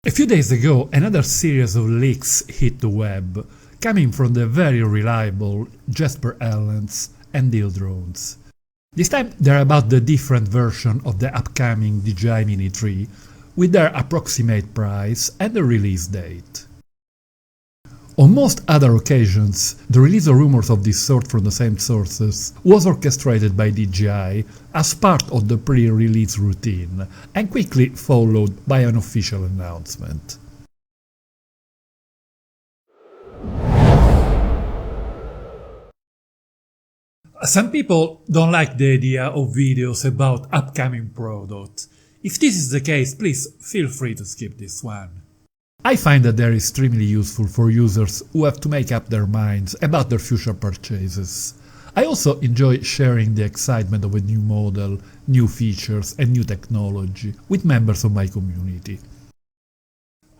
A few days ago, another series of leaks hit the web, coming from the very reliable Jesper Ellens and Deal drones. This time they're about the different version of the upcoming DJI Mini 3, with their approximate price and the release date. On most other occasions, the release of rumors of this sort from the same sources was orchestrated by DJI as part of the pre-release routine and quickly followed by an official announcement. Some people don't like the idea of videos about upcoming products. If this is the case, please feel free to skip this one. I find that they're extremely useful for users who have to make up their minds about their future purchases. I also enjoy sharing the excitement of a new model, new features and new technology with members of my community.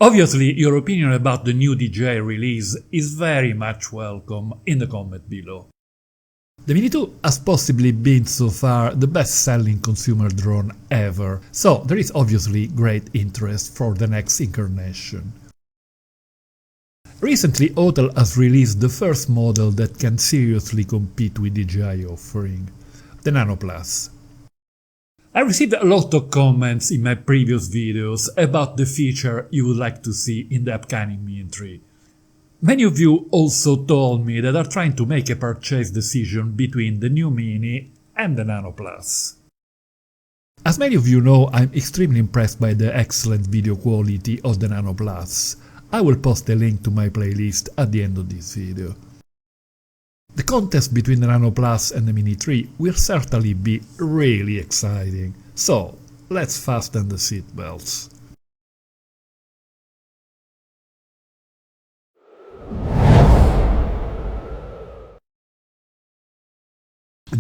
Obviously, your opinion about the new DJI release is very much welcome in the comment below. The Mini 2 has possibly been so far the best-selling consumer drone ever, so there is obviously great interest for the next incarnation. Recently, Hotel has released the first model that can seriously compete with DJI offering, the Nano Plus. I received a lot of comments in my previous videos about the feature you would like to see in the upcoming Mini 3. Many of you also told me that are trying to make a purchase decision between the new Mini and the Nano Plus. As many of you know, I'm extremely impressed by the excellent video quality of the Nano Plus. I will post a link to my playlist at the end of this video. The contest between the Nano Plus and the Mini 3 will certainly be really exciting, so let's fasten the seatbelts.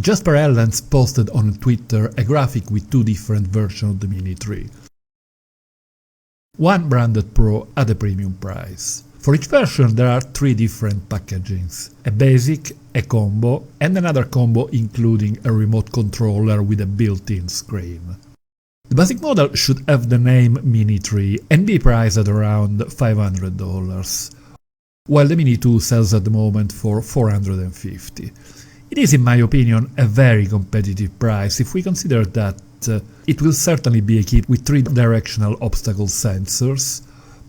Jesper Ellens posted on Twitter a graphic with two different versions of the Mini 3. One branded Pro at a premium price. For each version there are three different packagings, a basic, a combo and another combo including a remote controller with a built-in screen. The basic model should have the name Mini 3 and be priced at around $500, while the Mini 2 sells at the moment for $450. It is, in my opinion, a very competitive price if we consider that it will certainly be equipped with 3-directional obstacle sensors,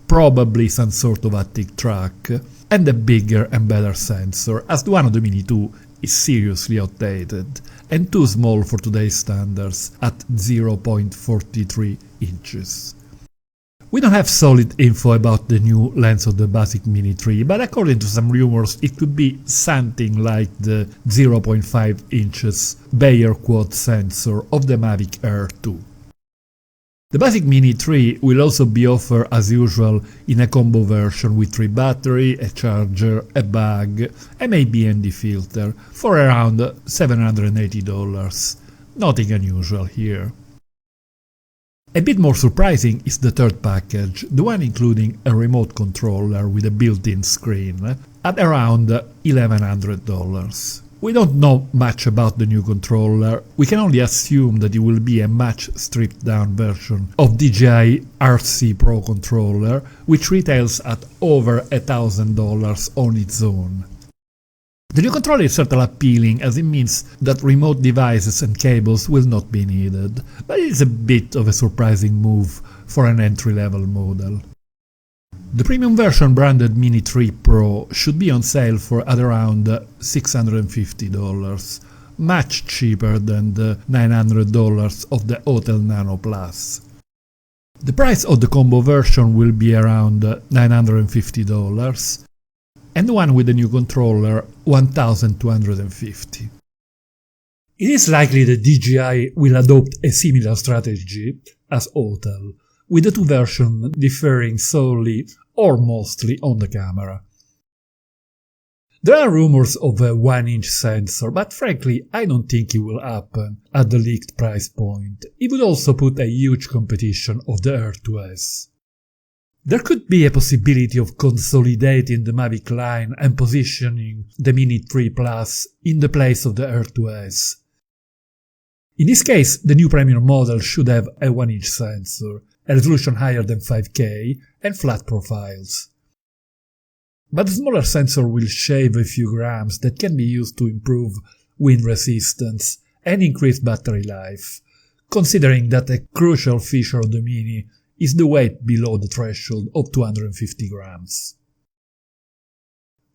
probably some sort of haptic track, and a bigger and better sensor, as the one of the Mini 2 is seriously outdated and too small for today's standards at 0.43 inches. We don't have solid info about the new lens of the basic Mini 3, but according to some rumors it could be something like the 0.5 inches Bayer quad sensor of the Mavic Air 2. The basic Mini 3 will also be offered as usual in a combo version with 3 battery, a charger, a bag, and maybe ND filter for around $780. Nothing unusual here. A bit more surprising is the third package, the one including a remote controller with a built-in screen, at around $1,100. We don't know much about the new controller, we can only assume that it will be a much stripped-down version of DJI RC Pro controller, which retails at over $1,000 on its own. The new controller is certainly appealing as it means that remote devices and cables will not be needed, but it is a bit of a surprising move for an entry-level model. The premium version branded Mini3 Pro should be on sale for at around $650, much cheaper than the $900 of the Hotel Nano Plus. The price of the combo version will be around $950, and the one with the new controller $1,250. It is likely that DJI will adopt a similar strategy as Hotel, with the two versions differing solely or mostly on the camera. There are rumors of a 1-inch sensor, but frankly I don't think it will happen at the leaked price point. It would also put a huge competition of the Air 2S. There could be a possibility of consolidating the Mavic line and positioning the Mini 3 Plus in the place of the Air 2S. In this case, the new premium model should have a 1-inch sensor, a resolution higher than 5K, and flat profiles. But the smaller sensor will shave a few grams that can be used to improve wind resistance and increase battery life, considering that a crucial feature of the Mini is the weight below the threshold of 250 grams.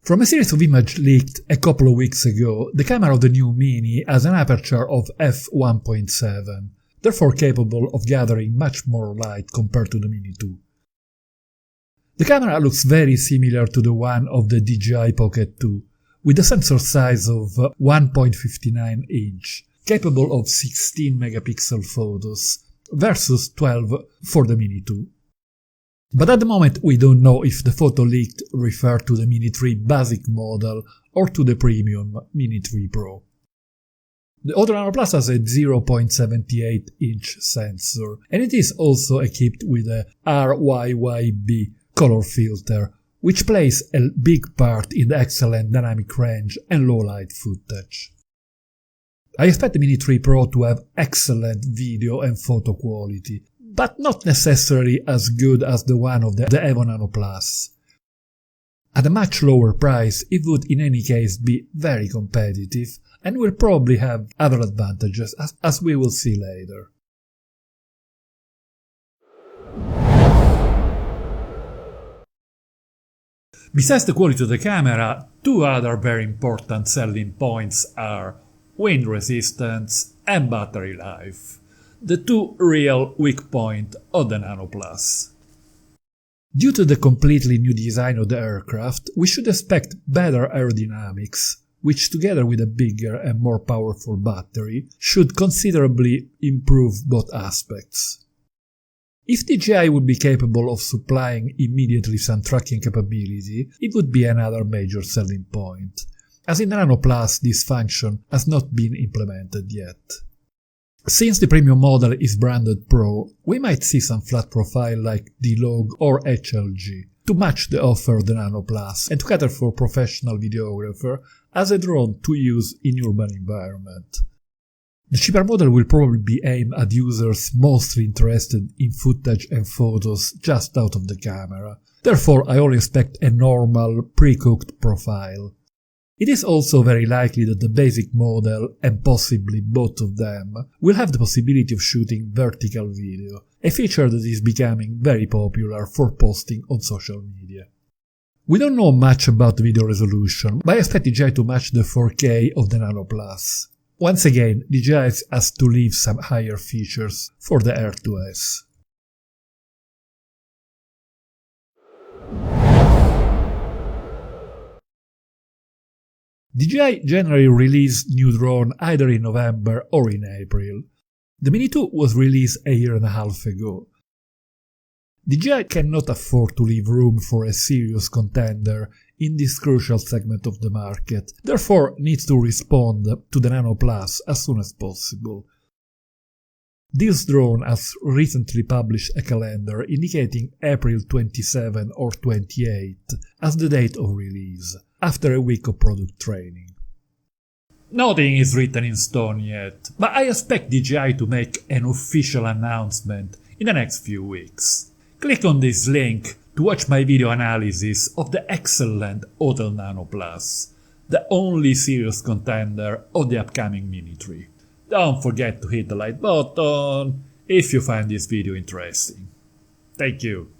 From a series of images leaked a couple of weeks ago, the camera of the new Mini has an aperture of f1.7, therefore capable of gathering much more light compared to the Mini 2. The camera looks very similar to the one of the DJI Pocket 2, with a sensor size of 1.59 inch, capable of 16 megapixel photos, versus 12 for the Mini 2. But at the moment we don't know if the photo leaked refer to the Mini 3 basic model or to the premium Mini 3 Pro. The Auto Nano Plus has a 0.78 inch sensor, and it is also equipped with a RYYB color filter, which plays a big part in the excellent dynamic range and low light footage. I expect the Mini 3 Pro to have excellent video and photo quality, but not necessarily as good as the one of the Evo Nano Plus. At a much lower price, it would in any case be very competitive and will probably have other advantages, as we will see later. Besides the quality of the camera, two other very important selling points are wind resistance and battery life, the two real weak points of the Nano Plus. Due to the completely new design of the aircraft, we should expect better aerodynamics, which together with a bigger and more powerful battery should considerably improve both aspects. If DJI would be capable of supplying immediately some tracking capability, it would be another major selling point, as in the Nano Plus this function has not been implemented yet. Since the premium model is branded Pro, we might see some flat profile like D-Log or HLG to match the offer of the Nano Plus and to cater for professional videographer as a drone to use in urban environment. The cheaper model will probably be aimed at users mostly interested in footage and photos just out of the camera, therefore I only expect a normal, pre-cooked profile. It is also very likely that the basic model, and possibly both of them, will have the possibility of shooting vertical video, a feature that is becoming very popular for posting on social media. We don't know much about the video resolution, but I expect DJI to match the 4K of the Nano Plus. Once again, DJI has to leave some higher features for the Air 2S. DJI generally releases new drone either in November or in April. The Mini 2 was released a year and a half ago. DJI cannot afford to leave room for a serious contender in this crucial segment of the market, therefore needs to respond to the Nano Plus as soon as possible. This drone has recently published a calendar indicating April 27 or 28 as the date of release, after a week of product training. Nothing is written in stone yet, but I expect DJI to make an official announcement in the next few weeks. Click on this link to watch my video analysis of the excellent Auto Nano Plus, the only serious contender of the upcoming Mini 3. Don't forget to hit the like button if you find this video interesting. Thank you.